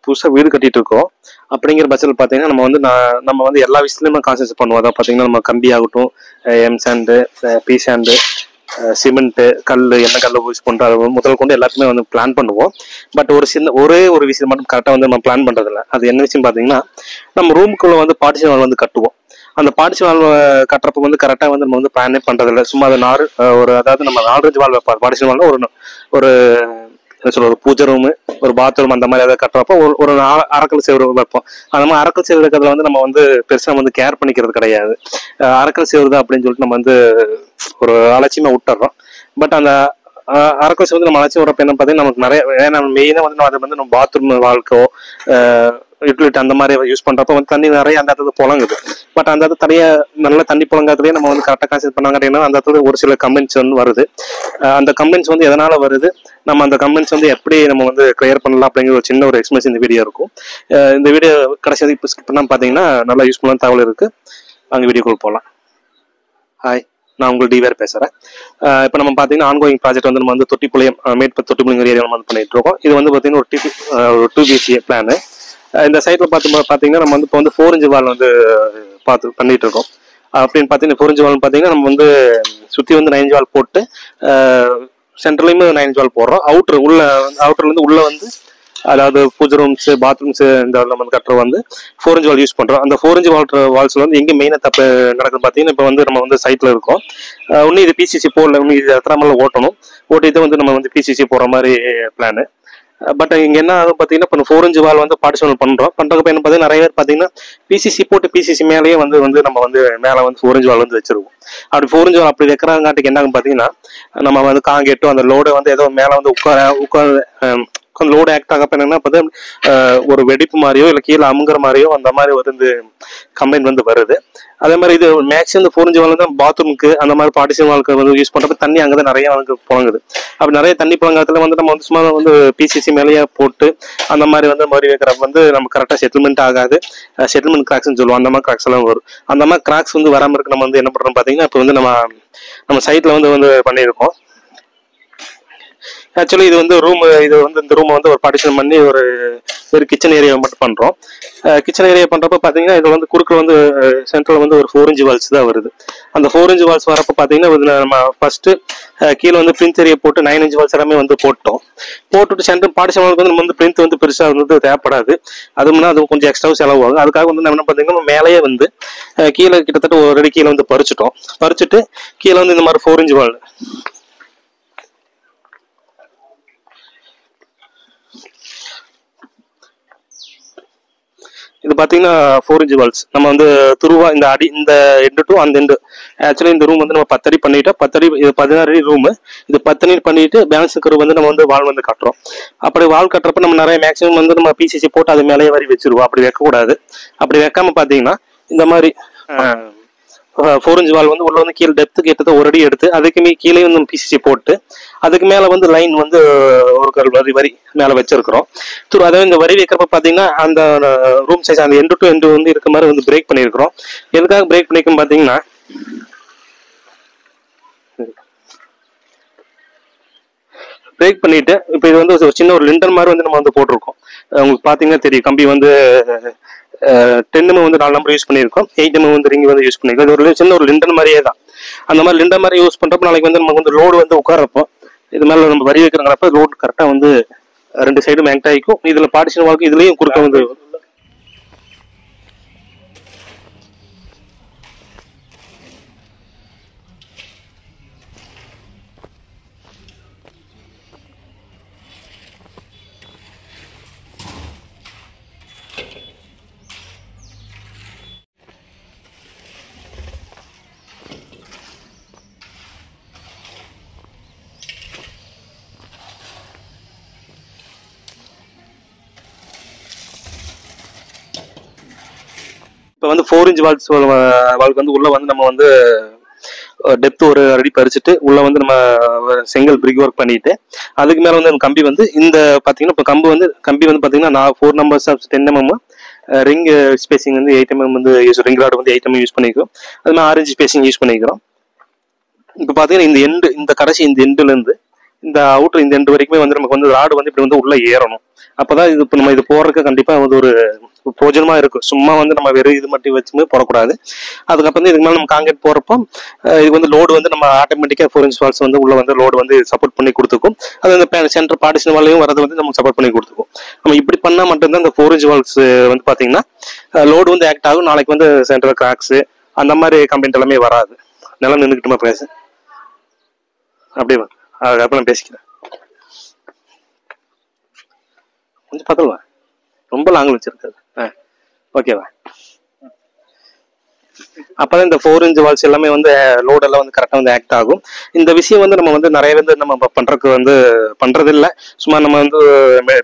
புதுசாக வீடு கட்டிட்டு இருக்கோம். அப்படிங்கிற பட்சத்தில் பார்த்தீங்கன்னா நம்ம வந்து எல்லா விஷயத்துலையுமே கான்சன்ட்ரேட் பண்ணுவோம். அதான் பார்த்தீங்கன்னா நம்ம கம்பி ஆகட்டும், M sand, P sand, cement, கல், என்ன கல் யூஸ் பண்ணுறோம் முதல் கொண்டு எல்லாத்தையுமே வந்து பிளான் பண்ணுவோம். பட் ஒரே ஒரு விஷயம் மட்டும் கரெக்டாக வந்து நம்ம பிளான் பண்ணுறதில்ல. அது என்ன விஷயம் பார்த்தீங்கன்னா, நம்ம ரூமுக்குள்ள வந்து பார்ட்டிஷன் வால் வந்து கட்டுவோம். அந்த பார்ட்டிஷன் வால் கட்டுறப்ப வந்து கரெக்டாக வந்து நம்ம வந்து பிளானே பண்ணுறதில்ல. சும்மா அது அதாவது நம்ம 4 வால் வைப்போம். பார்ட்டிஷன் வால்னா ஒரு என்ன சொல்ற, ஒரு பூஜை ரூமு, ஒரு பாத்ரூம் அந்த மாதிரி ஏதாவது கட்டுறப்போ ஒரு அரைக்கல் சேவரு வைப்போம். அந்த மாதிரி அரைக்கல் சேவரு இருக்கிறதுல வந்து நம்ம வந்து பெருசாக வந்து கேர் பண்ணிக்கிறது கிடையாது. அரைக்கல் சேவரு தான் அப்படின்னு சொல்லிட்டு நம்ம வந்து ஒரு அலட்சியமா விட்டுறோம். பட் அந்த அரைக்கல் சேவரு வந்து நம்ம அலட்சியம் விடுறப்ப என்ன பார்த்தீங்கன்னா நமக்கு நிறைய மெயினாக வந்து அதை வந்து நம்ம பாத்ரூம் வாழ்க்கோ யூட்டிலிட்டி அந்த மாதிரி யூஸ் பண்றப்ப வந்து தண்ணி நிறைய அந்த இடத்துல புழங்குது. பட் அந்த இடத்துல நல்ல தண்ணி புழங்காததுலேயே நம்ம வந்து கரெக்டாக கான்சென்ட் பண்ணாங்க அப்படின்னா அந்த இடத்துல ஒரு சில கம்ப்ளைண்ட்ஸ் வந்து வருது. அந்த கம்ப்ளைண்ட்ஸ் வந்து எதனால வருது, நம்ம அந்த கம்ப்ளைண்ட்ஸ் வந்து எப்படி நம்ம வந்து கிளியர் பண்ணலாம் அப்படிங்கிற ஒரு சின்ன ஒரு எக்ஸ்பிளேஷன் இந்த வீடியோ இருக்கும். இந்த வீடியோ கடைசி இப்போ ஸ்கிப் பண்ணாமல் பார்த்தீங்கன்னா நல்லா யூஸ்ஃபுல்லான தகவல் இருக்கு. அங்கே வீடியோக்குள்ள போகலாம். ஹாய், நான் உங்களுக்கு டிவேர் பேசுகிறேன். இப்போ நம்ம பார்த்தீங்கன்னா ஆன்கோயிங் ப்ராஜெக்ட் வந்து நம்ம வந்து தொட்டிப்பாளையம் தொட்டிப்பாளையம் ஏரியா நம்ம வந்து பண்ணிட்டு இருக்கோம். இது வந்து பார்த்தீங்கன்னா ஒரு 2 BHK பிளான். இந்த சைட்ல பார்த்தீங்கன்னா நம்ம வந்து இப்போ வந்து 4 inch வால் வந்து பண்ணிட்டு இருக்கோம். அப்படின்னு பார்த்தீங்கன்னா 4 inch வால் பார்த்தீங்கன்னா நம்ம வந்து சுற்றி வந்து 9 inch வால் போட்டு சென்ட்ரலையுமே 9 inch வால் போடுறோம். அவுட்டர்லேருந்து உள்ள வந்து அதாவது பூஜை ரூம்ஸ், பாத்ரூம்ஸ் இந்த நம்ம வந்து கட்டுற வந்து 4 inch வால் யூஸ் பண்ணுறோம். அந்த 4 inch வால்ஸ்ல வந்து எங்கே மெயினாக தப்பு நடக்குது பார்த்தீங்கன்னா, இப்போ வந்து நம்ம வந்து சைட்டில் இருக்கோம். இன்னும் இது பிசிசி போடல, இன்னும் இது எத்தனை மேலே ஓட்டிட்டு வந்து நம்ம வந்து பிசிசி போடுற மாதிரி பிளானு. பட் இங்க என்ன ஆகும் பார்த்தீங்கன்னா, இப்போ 4 inch வால் வந்து பார்ட்டிஷன் பண்றப்ப என்ன பார்த்தீங்கன்னா நிறைய பேர் பார்த்தீங்கன்னா பிசிசி போட்டு பிசிசி மேலேயே வந்து நம்ம வந்து மேலே வந்து 4 inch வால் வந்து வச்சிருவோம். அப்படி 4 inch வால் அப்படி வைக்கிறாங்காட்டிக்கு என்ன ஆகும் பார்த்தீங்கன்னா, நம்ம வந்து காங்கேட்டும் அந்த லோடு வந்து ஏதோ மேலே வந்து உட்காந்து லோடு ஆக்ட் ஆகப்ப என்னன்னா ஒரு வெடிப்பு மாதிரியோ இல்லை கீழே அமுங்குற மாதிரியோ அந்த மாதிரி வந்து கம்ப்ளைண்ட் வந்து வருது. அதே மாதிரி இது மேக்ஸிமம் இந்த 4 inch வால் தான் பாத்ரூமுக்கு அந்த மாதிரி பார்ட்டிஷன் வால்க்கு வந்து யூஸ் பண்றப்ப தண்ணி அங்கே நிறைய வந்து புழங்குது. அப்படி நிறைய தண்ணி புழங்காத்துல வந்து நம்ம வந்து சும்மா வந்து பிசிசி மேலேயே போட்டு அந்த மாதிரி வந்து மறுபடி வைக்கிறப்ப வந்து நம்ம கரெக்டாக செட்டில்மெண்ட் ஆகாது. செட்டில்மெண்ட் கிராக்ஸ்ன்னு சொல்லுவோம். அந்த மாதிரி கிராக்ஸ் எல்லாம் வரும். அந்த மாதிரி கிராக்ஸ் வந்து வராமல் இருக்கு நம்ம வந்து என்ன பண்றோம் பார்த்தீங்கன்னா, இப்போ வந்து நம்ம சைட்ல வந்து பண்ணியிருக்கோம். ஆக்சுவலி இது வந்து இந்த ரூம் வந்து ஒரு பார்ட்டிஷன் பண்ணி ஒரு கிச்சன் ஏரியா மட்டும் பண்றோம். கிச்சன் ஏரியா பண்றப்ப பாத்தீங்கன்னா இது வந்து குறுக்கில் வந்து சென்ட்ரல் வந்து ஒரு 4 inch வால்ஸ் தான் வருது. அந்த 4 inch வால்ஸ் வரப்ப பாத்தீங்கன்னா நம்ம ஃபர்ஸ்ட் கீழே வந்து பிரிண்ட் ஏரியா போட்டு 9 inch வால்ஸ் எல்லாமே வந்து போட்டுட்டு சென்ட்ரல் பார்ட்டிஷன் வால்க்கு வந்து நம்ம வந்து பிரிண்ட் வந்து பெருசா வந்து தேவைப்படாது. அது கொஞ்சம் எக்ஸ்ட்ரா செலவு ஆகும். அதுக்காக வந்து நம்ம என்ன பாத்தீங்கன்னா மேலேயே வந்து கீழே கிட்டத்தட்ட ஒரு அடி கீழே வந்து பறிச்சுட்டு கீழே வந்து இந்த மாதிரி 4 inch வால் இது பாத்தீங்கன்னா 4 inch வால்ஸ் நம்ம வந்து துருவா இந்த அடி இந்த எண்டு டு அந்த எண்டு. ஆக்சுவலி இந்த ரூம் வந்து நம்ம 10 அடி பண்ணிட்டோம். 10 அடி இது 16 அடி ரூம். இது 10 அடி பண்ணிட்டு பேலன்ஸ் இருக்கிற வந்து நம்ம வந்து வால் வந்து கட்டுறோம். அப்படி வால் கட்டுறப்ப நம்ம நிறைய மேக்ஸிமம் வந்து நம்ம பிசிசி போட்டு அது மேலேயே வரி வச்சிருவோம். அப்படி வைக்கக்கூடாது. அப்படி வைக்காம பாத்தீங்கன்னா இந்த மாதிரி 4 inch வால் வந்து உள்ள வந்து கீழே டெப்த்துக்கு எடுத்து ஒரு அடி எடுத்து அதுக்குமே கீழே வந்து பிசிசி போட்டு அதுக்கு மேல வந்து லைன் வந்து ஒரு வரி மேல வச்சிருக்கிறோம். அதாவது இந்த வரி வைக்கிறப்ப பாத்தீங்கன்னா அந்த ரூம் சைஸ் அந்த எண்டு டு எண்டு வந்து இருக்க மாதிரி வந்து பிரேக் பண்ணிருக்கிறோம். எதுக்காக பிரேக் பண்ணிக்கும் பாத்தீங்கன்னா, பிரேக் பண்ணிட்டு இப்போ இது வந்து ஒரு சின்ன ஒரு லிண்டர் மாதிரி வந்து நம்ம வந்து போட்டிருக்கோம். உங்களுக்கு பாத்தீங்கன்னா தெரியும், கம்பி வந்து 10 mm வந்து 4 நம்பர் யூஸ் பண்ணியிருக்கோம். 8 mm வந்து ரிங் வந்து யூஸ் பண்ணியிருக்கோம். இது ஒரு சின்ன ஒரு லிண்டர் மாதிரியே தான். அந்த மாதிரி லிண்டர் மாதிரி யூஸ் பண்றப்ப நாளைக்கு வந்து நமக்கு வந்து லோடு வந்து உட்காரப்போ இது மேல நம்ம வரி வைக்கிறங்கிறப்ப லோடு கரெக்டா வந்து 2 சைடும் மேக்ட் ஆகிக்கும். இதுல பார்ட்டிஷன் வால்க்கு இதுலயும் குறுக்க வந்து இப்போ வந்து 4 inch வால்க்கு வந்து உள்ள வந்து நம்ம வந்து டெப்த் ஒரு அடி பறிச்சுட்டு உள்ள வந்து நம்ம செங்கல் பிரிக் ஒர்க் பண்ணிட்டு அதுக்கு மேல வந்து கம்பி வந்து இந்த பாத்தீங்கன்னா இப்போ கம்பி வந்து பாத்தீங்கன்னா 4 numbers 10 mm ரிங் ஸ்பேசிங் வந்து 8 mm வந்து ரிங் ராட் வந்து 8 mm யூஸ் பண்ணிக்கிறோம். அது மாதிரி 6 inch ஸ்பேசிங் யூஸ் பண்ணிக்கிறோம். இப்போ பாத்தீங்கன்னா இந்த கடைசி இந்த எண்டுல இருந்து இந்த அவுட்டர் இந்த எண்டு வரைக்குமே வந்து நமக்கு வந்து ராடு வந்து இப்படி வந்து உள்ள ஏறணும். அப்பதான் இது இப்போ நம்ம இது போடுறதுக்கு கண்டிப்பா வந்து ஒரு பிரோஜனமா இருக்கும். சும்மா வந்து நம்ம வெறும் இது மட்டும் வச்சுமே போடக்கூடாது. அதுக்கப்புறம் வந்து இதுக்கு மேலே நம்ம காங்கிரீட் போறப்போ இது வந்து லோடு வந்து நம்ம ஆட்டோமேட்டிக்கா 4 inch வால்ஸ் வந்து உள்ள வந்து லோடு வந்து சப்போர்ட் பண்ணி கொடுத்துக்கும். அது அந்த சென்டர் பார்ட்டிஷன் வாலையும் வரது வந்து நமக்கு சப்போர்ட் பண்ணி கொடுத்துக்கும். நம்ம இப்படி பண்ணா மட்டும்தான் இந்த 4 inch வால்ஸ் வந்து பாத்தீங்கன்னா லோடு வந்து ஆக்ட் ஆகும். நாளைக்கு வந்து சென்டர் கிராக்ஸ் அந்த மாதிரி கம்ப்ளைண்ட் எல்லாமே வராது. நல்லா நின்றுக்கிட்டுமா பேச அப்படியே அதுக்கப்புறம் நான் பேசிக்கிறேன். கொஞ்சம் பத்தலவா, ரொம்ப லாங்கில் வச்சிருக்காது. ஓகேவா? அப்பதான் இந்த 4 inch வால்ஸ் எல்லாமே வந்து லோட் எல்லாம் வந்து கரெக்டா வந்து ஆக்ட் ஆகும். இந்த விஷயம் வந்து நம்ம வந்து நிறைய வந்து நம்ம பண்றதுக்கு வந்து பண்றது இல்லை. சும்மா நம்ம வந்து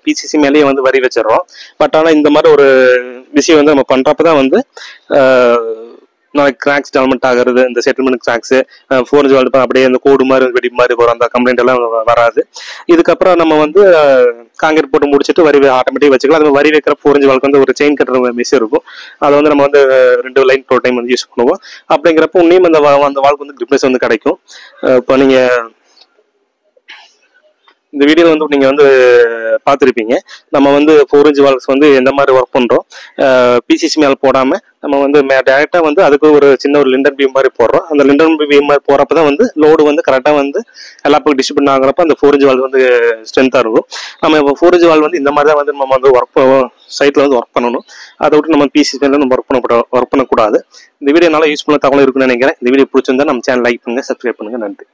பிசிசி மேலேயே வந்து வரி வச்சிடறோம். பட் ஆனா இந்த மாதிரி ஒரு விஷயம் வந்து நம்ம பண்றப்பதான் வந்து நாளைக்கு கிராக்ஸ் டெவலப்மெண்ட் ஆகிறது, இந்த செட்டில்மெண்ட் கிராக்ஸ் 4 inch வால் அப்படியே அந்த கோடு மாதிரி வெடி மாதிரி வரும், அந்த கம்ப்ளைண்ட் எல்லாம் வராது. இதுக்கப்புறம் நம்ம வந்து காங்கிரீட் போட்டு முடிச்சுட்டு வரி ஆட்டோமேட்டிக் வச்சுக்கலாம். அது வரி வைக்கிற 4 inch வால்க்கு வந்து ஒரு செயின் கட்டுற மிஷின் இருக்கும். அதை வந்து நம்ம வந்து 2 லைன் ப்ரோ டைம் வந்து யூஸ் பண்ணுவோம். அப்படிங்கிறப்போ இன்னும் அந்த வால்க்கு வந்து கிரிப்னஸ் வந்து கிடைக்கும். இப்போ நீங்க இந்த வீடியோ வந்து நீங்க வந்து பார்த்துருப்பீங்க. நம்ம வந்து 4 inch வால்ஸ் வந்து எந்த மாதிரி ஒர்க் பண்றோம். பிசிசி மேல போடாம நம்ம வந்து டைரக்டா வந்து அதுக்கு ஒரு சின்ன ஒரு லிண்டர் பீம் மாதிரி போடுறோம். அந்த லிண்டர் பீம் மாதிரி போறப்பதான் வந்து லோடு வந்து கரெக்டா வந்து எல்லா பக்கம் டிஸ்ட்ரிபியூட் ஆகுறப்ப அந்த 4 inch வால் வந்து ஸ்ட்ரென்த்தா இருக்கும். நம்ம இப்போ 4 inch வால் வந்து இந்த மாதிரி தான் வந்து நம்ம வந்து சைட்ல வந்து ஒர்க் பண்ணணும். அதை விட்டு நம்ம பிசிசி மேல நம்ம ஒர்க் பண்ணக்கூடாது. இந்த வீடியோ நல்லா யூஸ்ஃபுல்லான தகவல் இருக்குன்னு நினைக்கிறேன். இந்த வீடியோ பிடிச்சிருந்தா நம்ம சேனல் லைக் பண்ணுங்க, சப்ஸ்கிரைப் பண்ணுங்க. நன்றி.